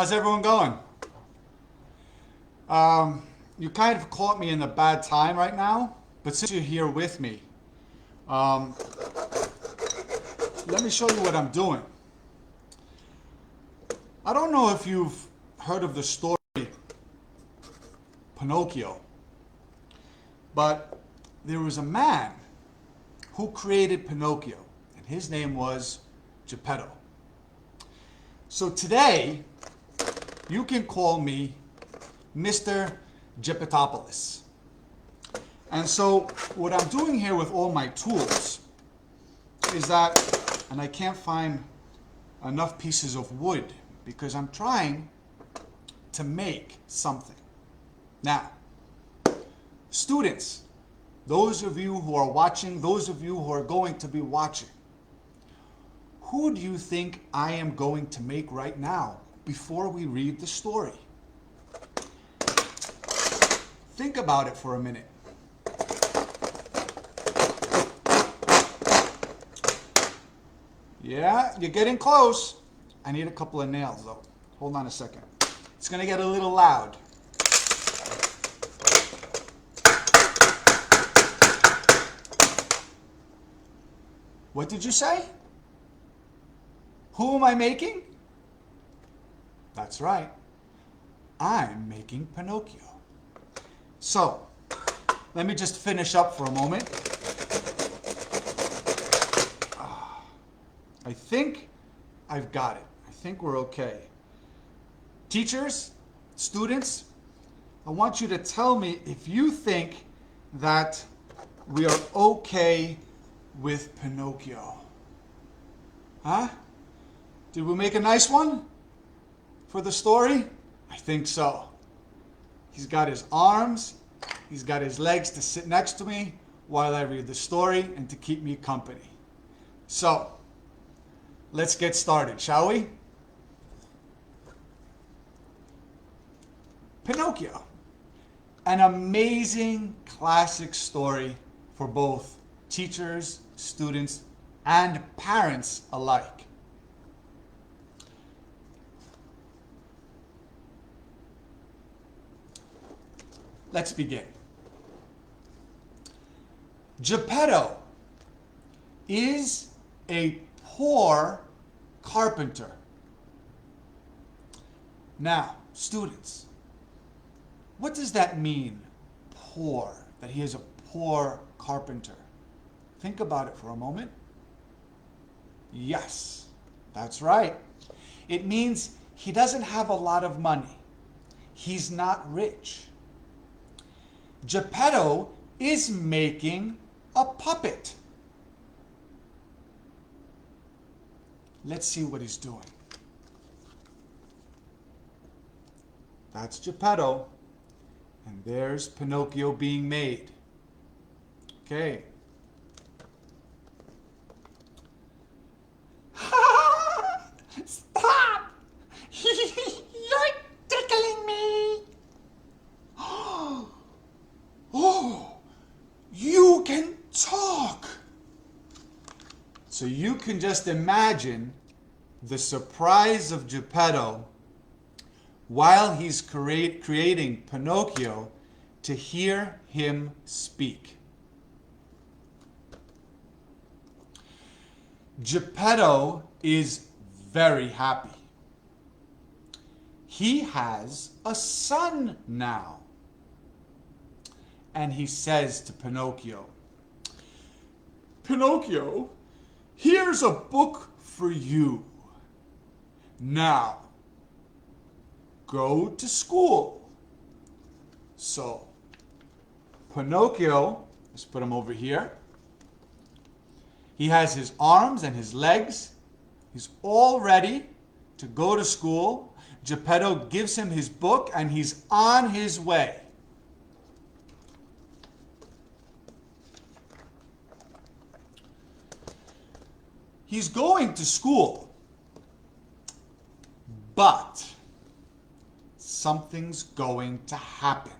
How's everyone going? You kind of caught me in a bad time right now, but since you're here with me, um, let me show you what I'm doing. I don't know if you've heard of the story Pinocchio, but there was a man who created Pinocchio, and his name was Gepetto. So today, you can call me Mr. Gepettopolis. And so what I'm doing here with all my tools is that, and I can't find enough pieces of wood because I'm trying to make something. Now, students, those of you who are watching, those of you who are going to be watching, who do you think I am going to make right now before we read the story? Think about it for a minute. Yeah, you're getting close. I need a couple of nails though. Hold on a second. It's going to get a little loud. What did you say? Who am I making? That's right. I'm making Pinocchio. So, let me just finish up for a moment. I think I've got it. I think we're okay. Teachers, students, I want you to tell me if you think that we are okay with Pinocchio. Huh? Did we make a nice one for the story? I think so. He's got his arms, he's got his legs to sit next to me while I read the story and to keep me company. So, let's get started, shall we? Pinocchio, an amazing classic story for both teachers, students, and parents alike. Let's begin. Gepetto is a poor carpenter. Now, students, what does that mean, poor, that he is a poor carpenter? Think about it for a moment. Yes, that's right. It means he doesn't have a lot of money. He's not rich. Gepetto is making a puppet. Let's see what he's doing. That's Gepetto, and there's Pinocchio being made. Okay. Stop! You're tickling me! Oh, you can talk. So you can just imagine the surprise of Gepetto while he's creating Pinocchio to hear him speak. Gepetto is very happy. He has a son now. And he says to Pinocchio, Pinocchio, here's a book for you. Now, go to school. So, Pinocchio, let's put him over here. He has his arms and his legs. He's all ready to go to school. Gepetto gives him his book and he's on his way. He's going to school, but something's going to happen.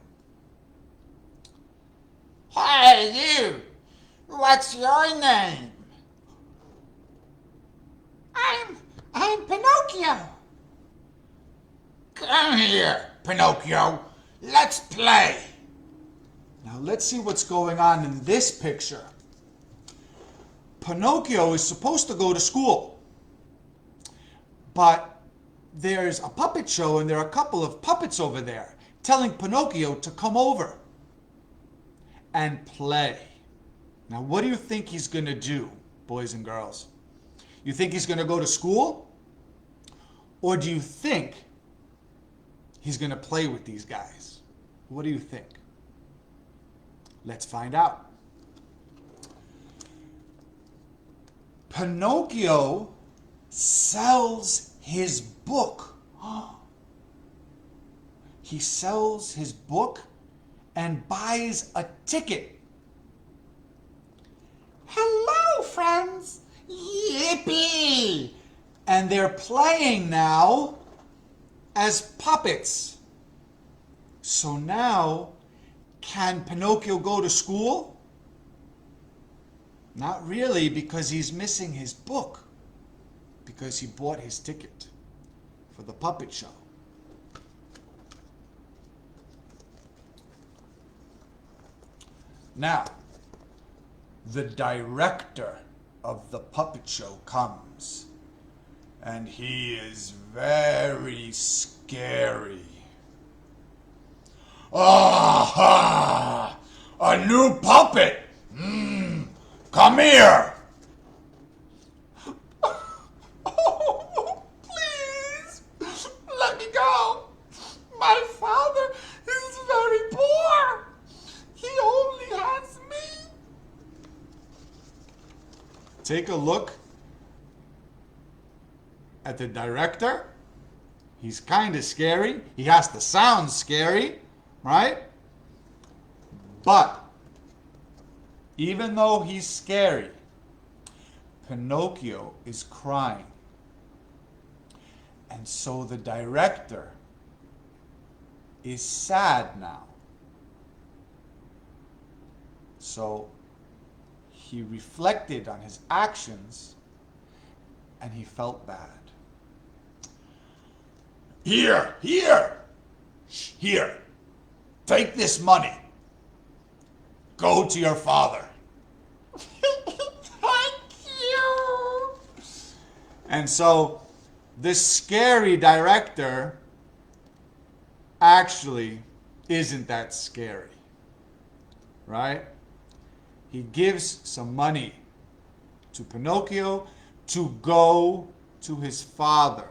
Hey, you! What's your name? I'm Pinocchio. Come here, Pinocchio. Let's play. Now let's see what's going on in this picture. Pinocchio is supposed to go to school, but there's a puppet show and there are a couple of puppets over there telling Pinocchio to come over and play. Now what do you think he's going to do, boys and girls? You think he's going to go to school? Or do you think he's going to play with these guys? What do you think? Let's find out. Pinocchio sells his book. He sells his book and buys a ticket. Hello, friends. Yippee! And they're playing now as puppets. So now, can Pinocchio go to school? Not really, because he's missing his book. Because he bought his ticket for the puppet show. Now, the director of the puppet show comes. And he is very scary. Aha! A new puppet! Come here! Oh, please, let me go. My father is very poor. He only has me. Take a look at the director. He's kind of scary. He has to sound scary, right? But even though he's scary, Pinocchio is crying. And so the director is sad now. So he reflected on his actions and he felt bad. Here, take this money. Go to your father. Thank you. And so this scary director actually isn't that scary, right? He gives some money to Pinocchio to go to his father.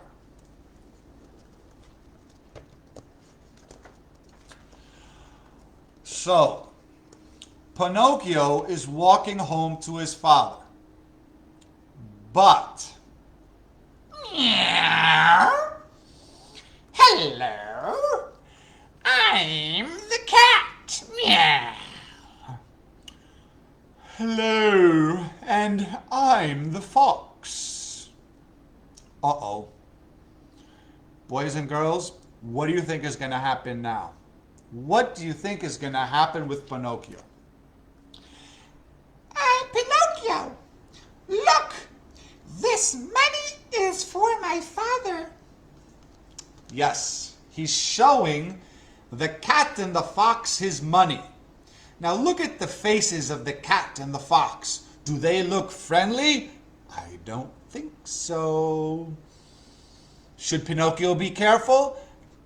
So, Pinocchio is walking home to his father. But, Meow. Hello. I'm the cat. Meow. hello, and I'm the fox. Uh-oh. Boys and girls, what do you think is going to happen now? What do you think is going to happen with Pinocchio? Pinocchio, look. This money is for my father. Yes, he's showing the cat and the fox his money. Now look at the faces of the cat and the fox. Do they look friendly? I don't think so. Should Pinocchio be careful?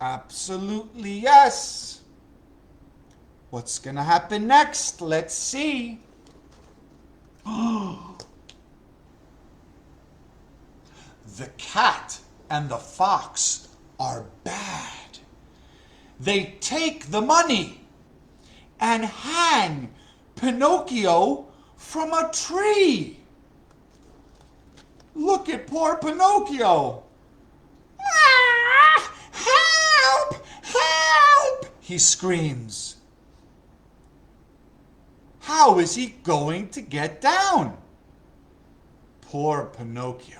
Absolutely yes. What's going to happen next? Let's see. The cat and the fox are bad. They take the money and hang Pinocchio from a tree. Look at poor Pinocchio. Ah, help! Help! He screams. How is he going to get down? Poor Pinocchio.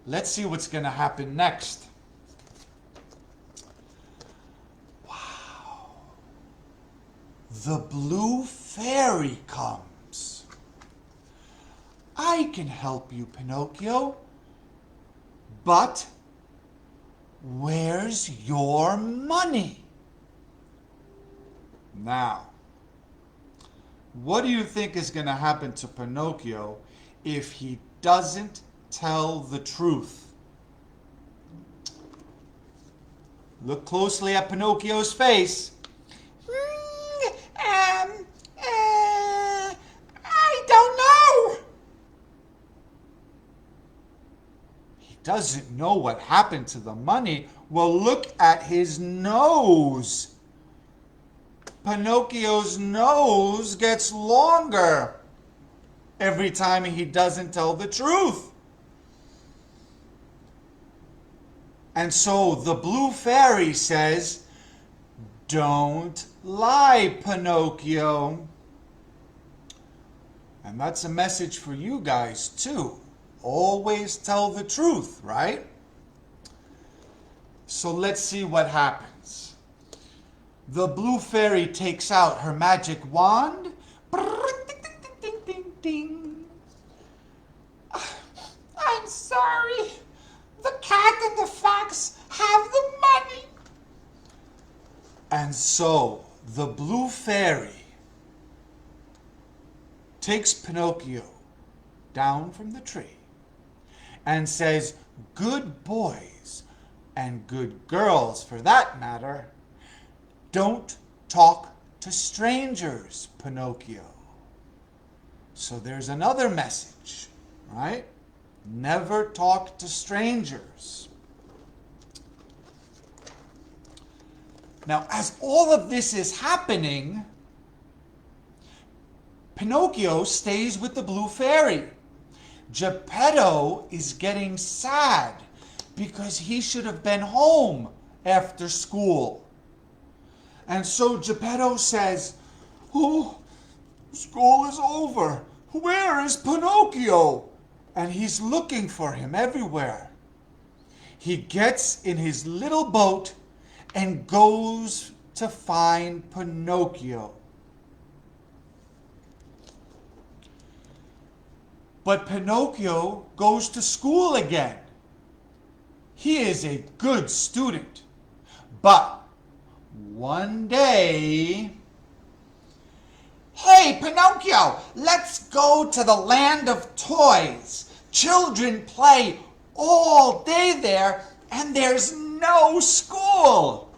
Let's see what's going to happen next. Wow. The blue fairy comes. I can help you, Pinocchio. But Where's your money? Now, what do you think is going to happen to Pinocchio if he doesn't tell the truth? Look closely at Pinocchio's face. I don't know. He doesn't know what happened to the money. Well, look at his nose. Pinocchio's nose gets longer every time he doesn't tell the truth. And so the blue fairy says, "Don't lie, Pinocchio." And that's a message for you guys too. Always tell the truth, right? So let's see what happens. The blue fairy takes out her magic wand. Ding, ding, ding, ding, ding. I'm sorry. The cat and the fox have the money. And so the blue fairy takes Pinocchio down from the tree and says, "Good boys, and good girls for that matter, don't talk to strangers, Pinocchio." So there's another message, right? Never talk to strangers. Now, as all of this is happening, Pinocchio stays with the blue fairy. Gepetto is getting sad because he should have been home after school. And so Gepetto says, "Oh, school is over. Where is Pinocchio?" And he's looking for him everywhere. He gets in his little boat and goes to find Pinocchio. But Pinocchio goes to school again. He is a good student. But one day... "Hey, Pinocchio, let's go to the land of toys. Children play all day there, and there's no school."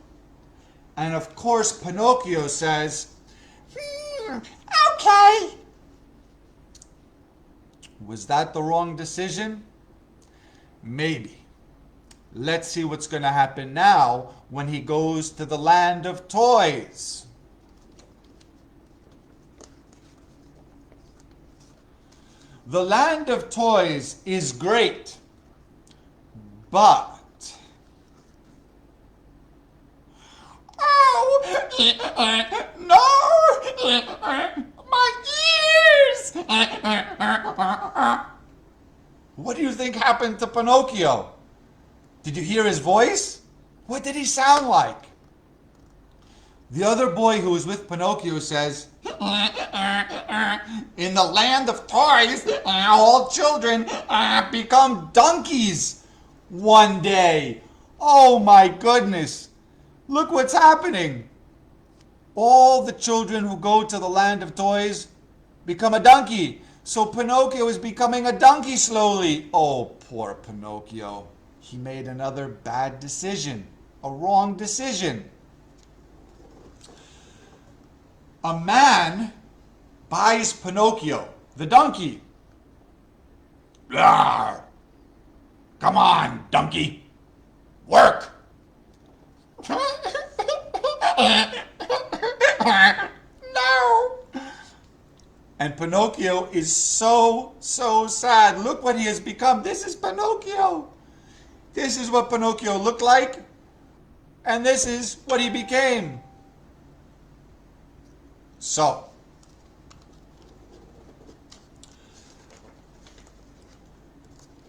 And of course, Pinocchio says, Okay. was that the wrong decision? Maybe. Let's see what's going to happen now when he goes to the land of toys. The land of toys is great, but... Oh, no, my ears. What do you think happened to Pinocchio? Did you hear his voice? What did he sound like? The other boy who was with Pinocchio says, "In the land of toys, all children become donkeys one day. Oh my goodness. Look what's happening. All the children who go to the land of toys become a donkey. So Pinocchio is becoming a donkey slowly. Oh, poor Pinocchio. He made another bad decision, a wrong decision. A man buys Pinocchio, the donkey. Rawr. Come on, donkey. Work." No. And Pinocchio is so sad. Look what he has become. This is Pinocchio. This is what Pinocchio looked like. And this is what he became. So,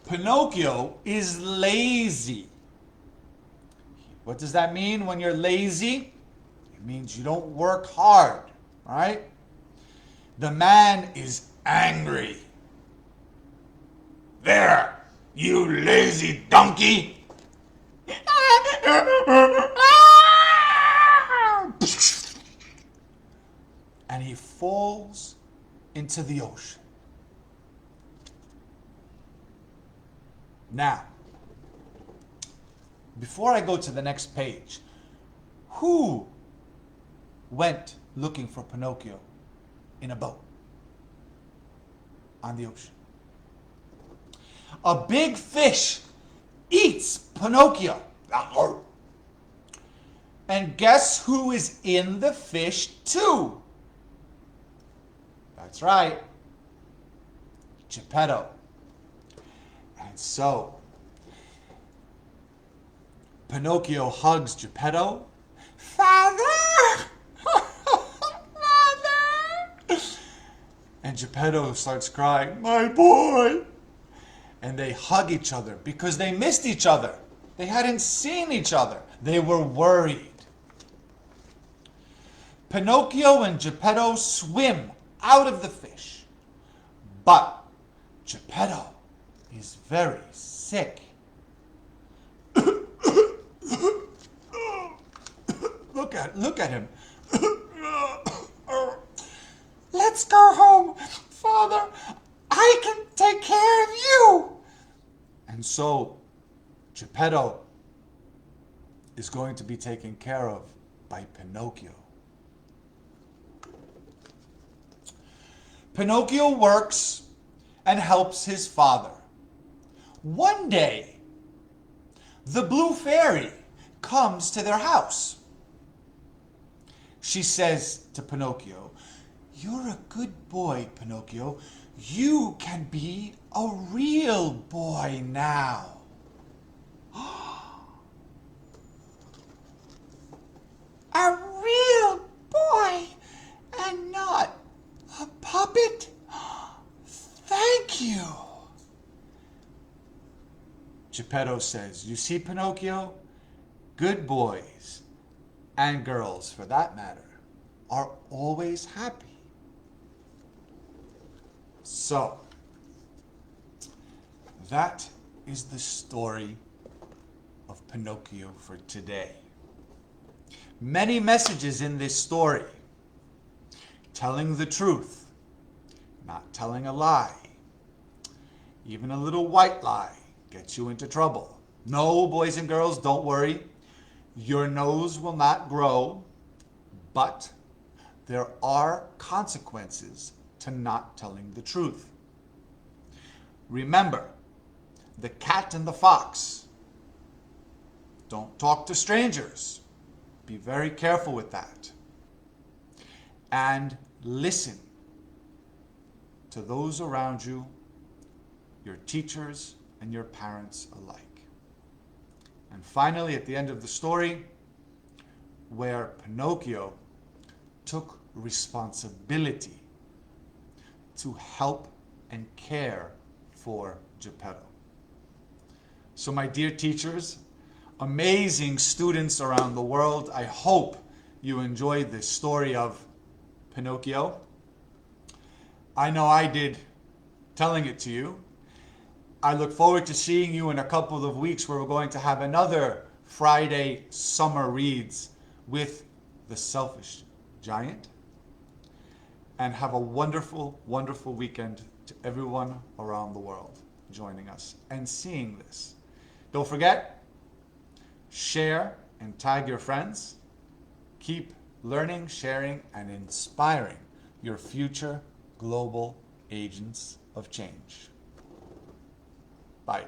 Pinocchio is lazy. What does that mean when you're lazy? It means you don't work hard, right? The man is angry. "There, you lazy donkey. And he falls into the ocean. Now, before I go to the next page, who went looking for Pinocchio in a boat on the ocean? A big fish eats Pinocchio. And guess who is in the fish too? That's right, Gepetto. And so, Pinocchio hugs Gepetto. Father! Father! And Gepetto starts crying, my boy! And they hug each other because they missed each other. They hadn't seen each other. They were worried. Pinocchio and Gepetto swim out of the fish. But Gepetto is very sick. Look at him. Let's go home, Father. I can take care of you. And so Gepetto is going to be taken care of by Pinocchio. Pinocchio works and helps his father. One day, the blue fairy comes to their house. She says to Pinocchio, you're a good boy, Pinocchio. You can be a real boy now. A real boy and not a puppet? Thank you. Gepetto says, you see, Pinocchio, good boys, and girls for that matter, are always happy. So, that is the story of Pinocchio for today. Many messages in this story. Telling the truth, not telling a lie. Even a little white lie gets you into trouble. No, boys and girls, don't worry. Your nose will not grow, but there are consequences to not telling the truth. Remember, the cat and the fox. Don't talk to strangers. Be very careful with that. And listen to those around you, your teachers and your parents alike. And finally, at the end of the story, where Pinocchio took responsibility to help and care for Gepetto. So my dear teachers, amazing students around the world, I hope you enjoyed this story of Pinocchio. I know I did telling it to you. I look forward to seeing you in a couple of weeks where we're going to have another Friday Summer Reads with The Selfish Giant. And have a wonderful, wonderful weekend to everyone around the world joining us and seeing this. Don't forget, share and tag your friends. Keep learning, sharing, and inspiring your future global agents of change. Bye.